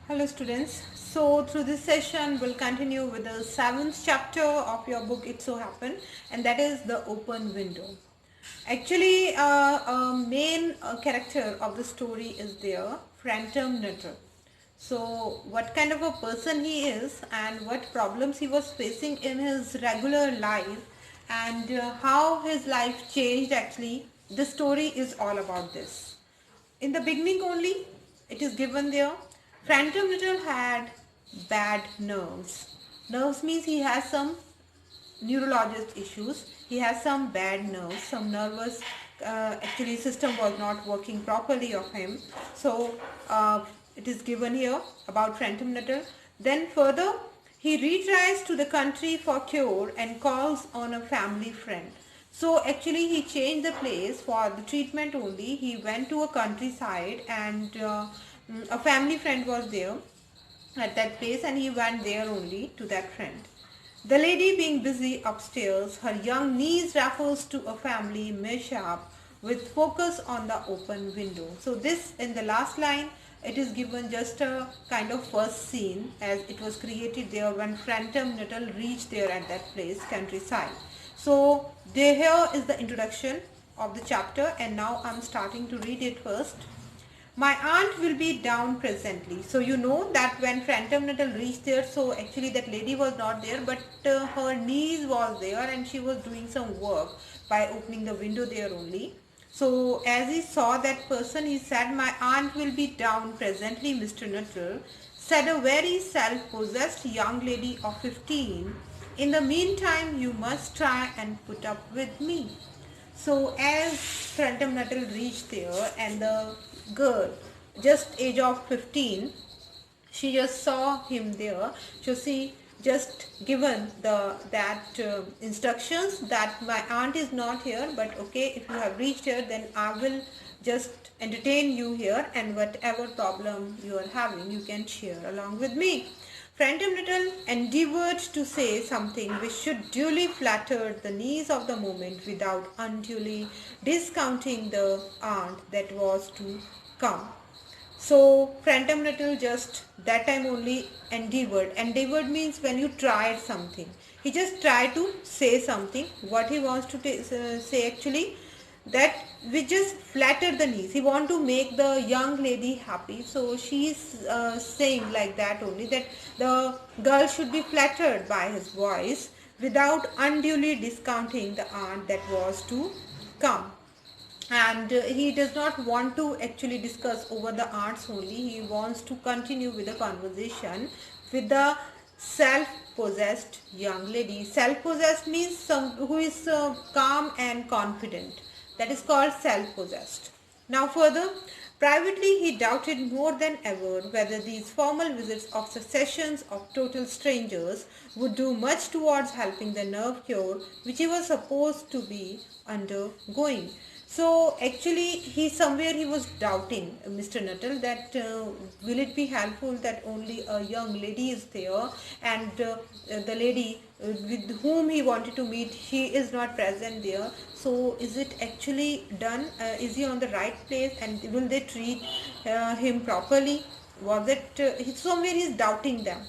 Hello students. So through this session we'll continue with the 7th chapter of your book It So Happened, and that is the open window. Actually a main character of the story is there, Phantom Nutter. So what kind of a person he is and what problems he was facing in his regular life, and how his life changed, actually the story is all about this. In the beginning only, it is given there. Phantom Little had bad nerves. Nerves means he has some neurologist issues. He has some bad nerves, some nervous actually system was not working properly of him. So it is given here about Phantom Little. Then further, he retries to the country for cure and calls on a family friend. So actually he changed the place for the treatment only. He went to a countryside, and a family friend was there at that place, and he went there only to that friend. The lady being busy upstairs, her young niece refers to a family mishap with focus on the open window. So this, in the last line, it is given just a kind of first scene as it was created there when Phantom Little reached there at that place, countryside. So there, here is the introduction of the chapter, and now I am starting to read it first. My aunt will be down presently. So you know that when Phantom Little reached there, so actually that lady was not there, but her niece was there, and she was doing some work by opening the window there only. So as he saw that person, he said, my aunt will be down presently, Mr. Nuttall, said a very self-possessed young lady of 15. In the meantime, you must try and put up with me. So as Phantom Nuttall reached there, and the girl, just age of 15, she just saw him there. So she just given instructions that my aunt is not here, but okay, if you have reached here, then I will just entertain you here, and whatever problem you are having, you can share along with me. Phantom Little endeavoured to say something which should duly flatter the niece of the moment without unduly discounting the aunt that was to come. So Phantom Little just that time only endeavoured. Endeavoured means when you tried something. He just tried to say something. What he wants to say actually, that we just flatter the niece. He want to make the young lady happy. So she is saying like that only, that the girl should be flattered by his voice without unduly discounting the aunt that was to come. And he does not want to actually discuss over the arts only. He wants to continue with the conversation with the self-possessed young lady. Self-possessed means some who is calm and confident. That is called self-possessed. Now further, privately he doubted more than ever whether these formal visits of successions of total strangers would do much towards helping the nerve cure which he was supposed to be undergoing. So actually he was doubting, Mr. Nuttall, that will it be helpful that only a young lady is there, and the lady with whom he wanted to meet, she is not present there. So is it actually done? Is he on the right place, and will they treat him properly? Was it somewhere he is doubting them.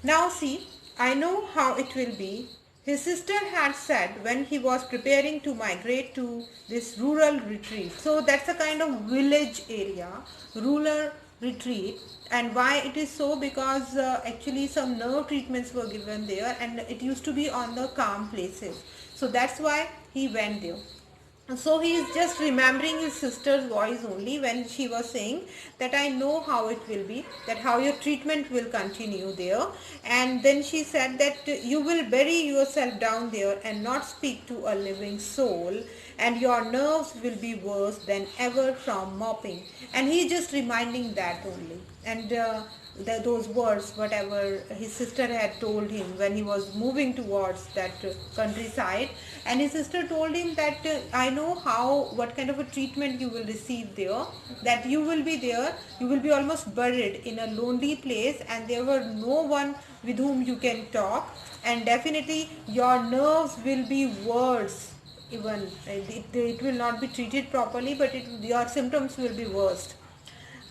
Now see, I know how it will be. His sister had said when he was preparing to migrate to this rural retreat. So that's a kind of village area, rural retreat. And why it is so? Because actually some nerve treatments were given there, and it used to be on the calm places. So that's why he went there. So he is just remembering his sister's voice only when she was saying that I know how it will be, that how your treatment will continue there. And then she said that you will bury yourself down there and not speak to a living soul, and your nerves will be worse than ever from mopping. And he just reminding that only. And those words whatever his sister had told him when he was moving towards that countryside, and his sister told him that I know what kind of a treatment you will receive there, that you will be there, you will be almost buried in a lonely place, and there were no one with whom you can talk, and definitely your nerves will be worse. Even it will not be treated properly, but your symptoms will be worse.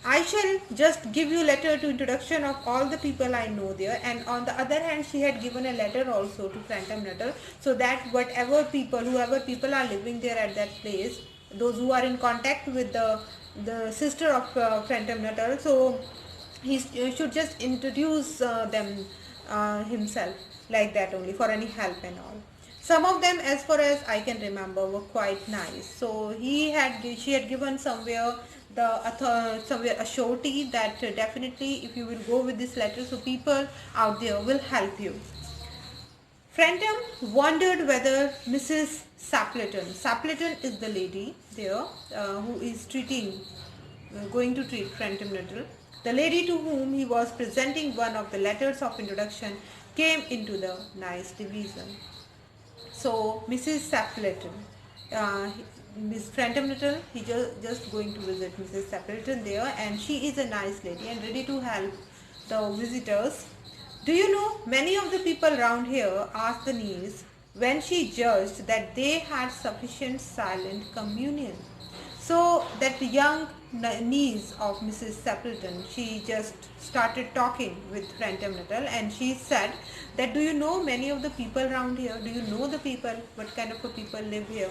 I shall just give you letter to introduction of all the people I know there, and on the other hand she had given a letter also to Phantom Nuttall, so that whoever people are living there at that place, those who are in contact with the sister of Phantom Nuttall, so he should just introduce them himself like that only for any help and all. Some of them, as far as I can remember, were quite nice. So she had given somewhere somewhere a surety that definitely if you will go with this letter, so people out there will help you. Frentham wondered whether Mrs. Sapleton is the lady there who is going to treat Frentham Nuttall. The lady to whom he was presenting one of the letters of introduction came into the nice division. So Mrs. Sapleton, Miss Frentham Nuttall, he just going to visit Mrs. Sapleton there, and she is a nice lady and ready to help the visitors. Do you know, many of the people round here, asked the niece, when she judged that they had sufficient silent communion. So that young niece of Mrs. Sapleton, she just started talking with Frentham Nuttall, and she said that, do you know many of the people around here? Do you know the people? What kind of a people live here?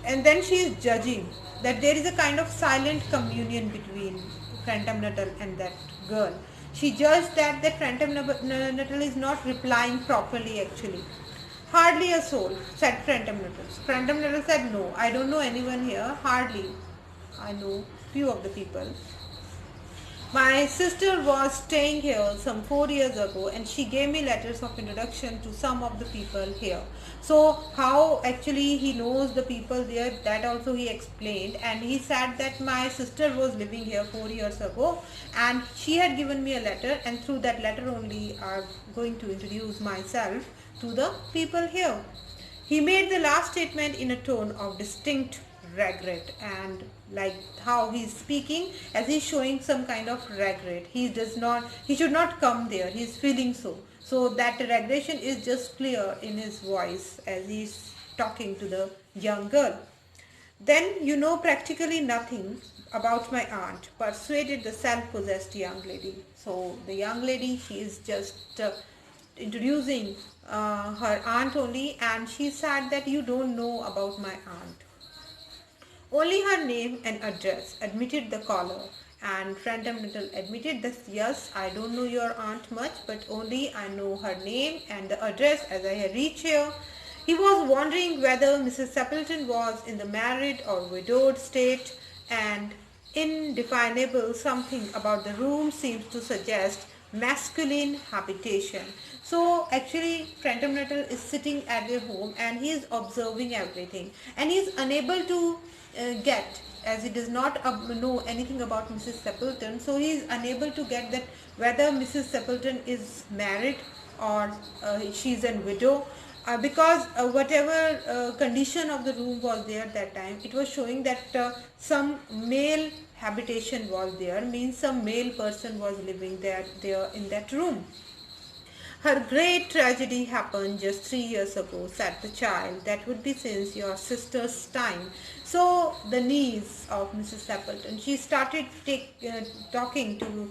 And then she is judging that there is a kind of silent communion between Frentham Nuttall and that girl. She judged that Frentham Nuttall is not replying properly actually. Hardly a soul, said Frentham Nuttall. Frentham Nuttall said, no, I don't know anyone here, hardly. I know few of the people. My sister was staying here some 4 years ago, and she gave me letters of introduction to some of the people here. So how actually he knows the people there, that also he explained, and he said that my sister was living here 4 years ago and she had given me a letter, and through that letter only I'm going to introduce myself to the people here. He made the last statement in a tone of distinct regret, and like how he is speaking as he's showing some kind of regret. He should not come there. He is feeling so that regression is just clear in his voice as he's talking to the young girl. Then you know practically nothing about my aunt, persuaded the self-possessed young lady. So the young lady, she is just introducing her aunt only, and she said that you don't know about my aunt. Only her name and address, admitted the caller, and Frentham Nuttall admitted that yes, I don't know your aunt much, but only I know her name and the address as I had reached here. He was wondering whether Mrs. Sapleton was in the married or widowed state, and indefinable something about the room seems to suggest masculine habitation. So actually Frentham Nuttall is sitting at their home and he is observing everything, and he is unable to get, as he does not know anything about Mrs. Sapleton, so he is unable to get that whether Mrs. Sapleton is married or she is a widow, because whatever condition of the room was there that time, it was showing that some male habitation was there, means some male person was living there in that room. Her great tragedy happened just 3 years ago, said the child. That would be since your sister's time. So the niece of Mrs. Sapleton, she started talking to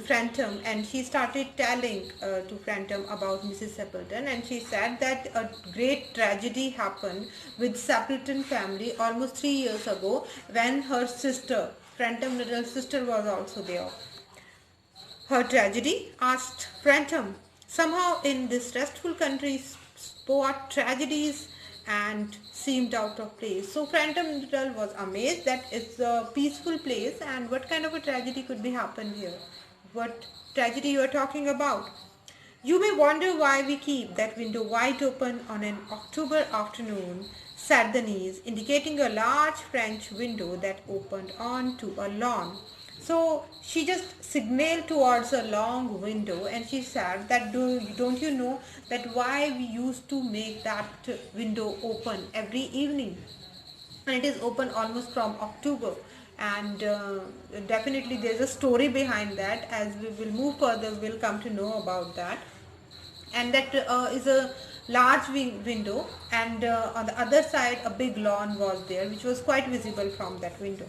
Frentham, and she started telling to Frentham about Mrs. Sapleton, and she said that a great tragedy happened with Sapleton family almost 3 years ago, when her sister, Frentham little sister, was also there. Her tragedy? Asked Frentham. Somehow in this restful country, sport tragedies and seemed out of place. So Frentham Nuttall was amazed that it's a peaceful place, and what kind of a tragedy could be happened here? What tragedy you are talking about? You may wonder why we keep that window wide open on an October afternoon, said the niece, indicating a large French window that opened onto a lawn. So she just signaled towards a long window, and she said that don't you know that why we used to make that window open every evening, and it is open almost from October, and definitely there's a story behind that. As we will move further, we'll come to know about that. And that is a large window, and on the other side a big lawn was there, which was quite visible from that window.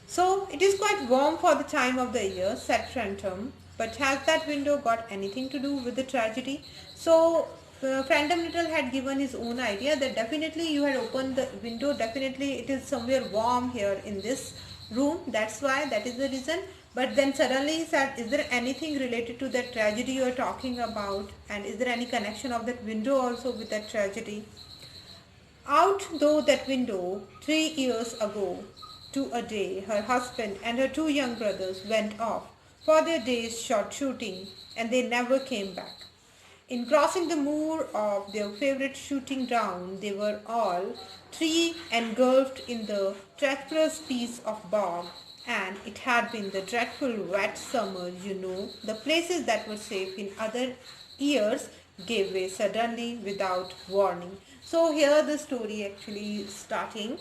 So it is quite warm for the time of the year, said Phantom. But has that window got anything to do with the tragedy? So Phantom Little had given his own idea that definitely you had opened the window, definitely it is somewhere warm here in this room. That's why, that is the reason. But then suddenly he said, is there anything related to that tragedy you are talking about? And is there any connection of that window also with that tragedy? Out though that window, 3 years ago to a day, her husband and her two young brothers went off for their day's shot shooting, and they never came back. In crossing the moor of their favorite shooting ground, they were all three engulfed in the treacherous piece of bog, and it had been the dreadful wet summer, you know. The places that were safe in other years gave way suddenly without warning. So here the story actually is starting,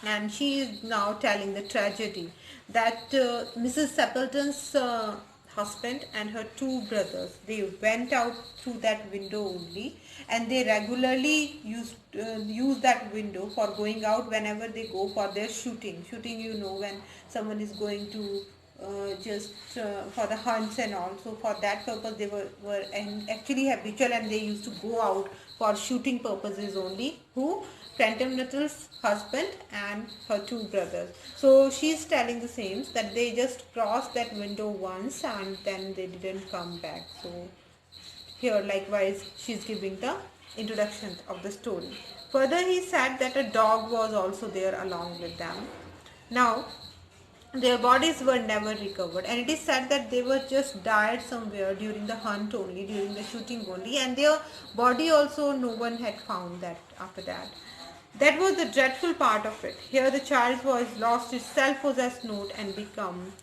and she is now telling the tragedy that Mrs. Stapleton's husband and her two brothers, they went out through that window only, and they regularly use that window for going out whenever they go for their shooting, you know, when someone is going to just for the hunts and all. So for that purpose they were and actually habitual, and they used to go out for shooting purposes only. Who? Phantom Little's husband and her two brothers. So she's telling the same, that they just crossed that window once and then they didn't come back. So here likewise she's giving the introduction of the story. Further he said that a dog was also there along with them. Now their bodies were never recovered, and it is said that they were just died somewhere during the hunt only, during the shooting only, and their body also no one had found that after that. That was the dreadful part of it. Here the child's voice lost its self-possessed note and become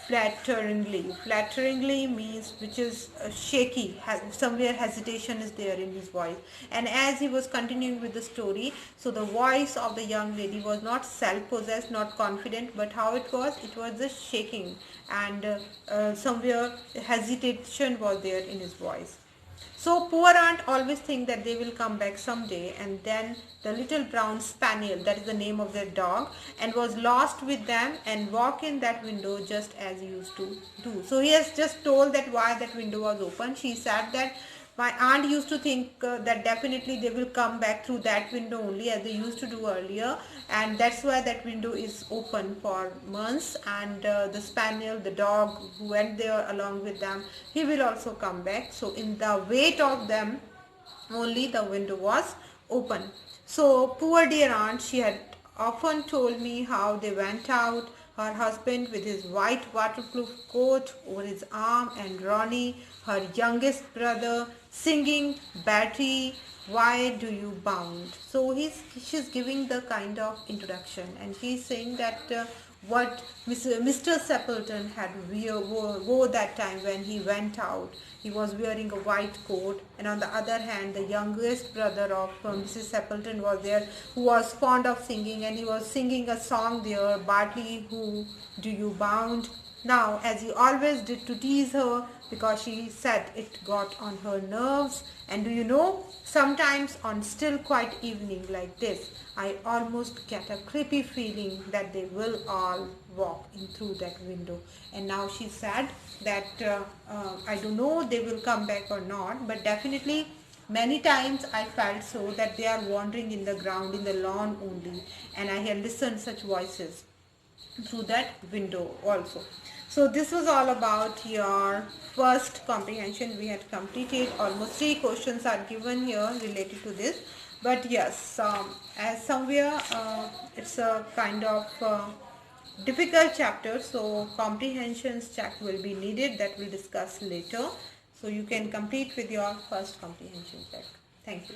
flatteringly. Flatteringly means which is shaky, somewhere hesitation is there in his voice. And as he was continuing with the story, so the voice of the young lady was not self-possessed, not confident, but how it was just shaking, and somewhere hesitation was there in his voice. So poor aunt always think that they will come back someday, and then the little brown spaniel, that is the name of their dog, and was lost with them and walk in that window just as he used to do. So he has just told that why that window was open. She said that my aunt used to think that definitely they will come back through that window only as they used to do earlier, and that's why that window is open for months, and the spaniel, the dog who went there along with them, he will also come back. So in the wait of them only the window was open. So poor dear aunt, she had often told me how they went out, her husband with his white waterproof coat over his arm, and Ronnie, her youngest brother, singing Betty, why do you bound? So she's giving the kind of introduction, and she's saying that what Mr. Stapleton had wore that time when he went out. He was wearing a white coat, and on the other hand, the youngest brother of Mrs. Stapleton was there, who was fond of singing, and he was singing a song there, Bartley, who do you bound? Now, as he always did to tease her, because she said it got on her nerves. And do you know, sometimes on still quiet evening like this, I almost get a creepy feeling that they will all walk in through that window. And now she said that I don't know they will come back or not, but definitely many times I felt so that they are wandering in the ground, in the lawn only, and I had listened such voices through that window also. So this was all about your first comprehension. We had completed almost 3 questions are given here related to this. But yes, as somewhere it's a kind of difficult chapter, so comprehensions check will be needed, that we'll discuss later. So you can complete with your first comprehension check. Thank you.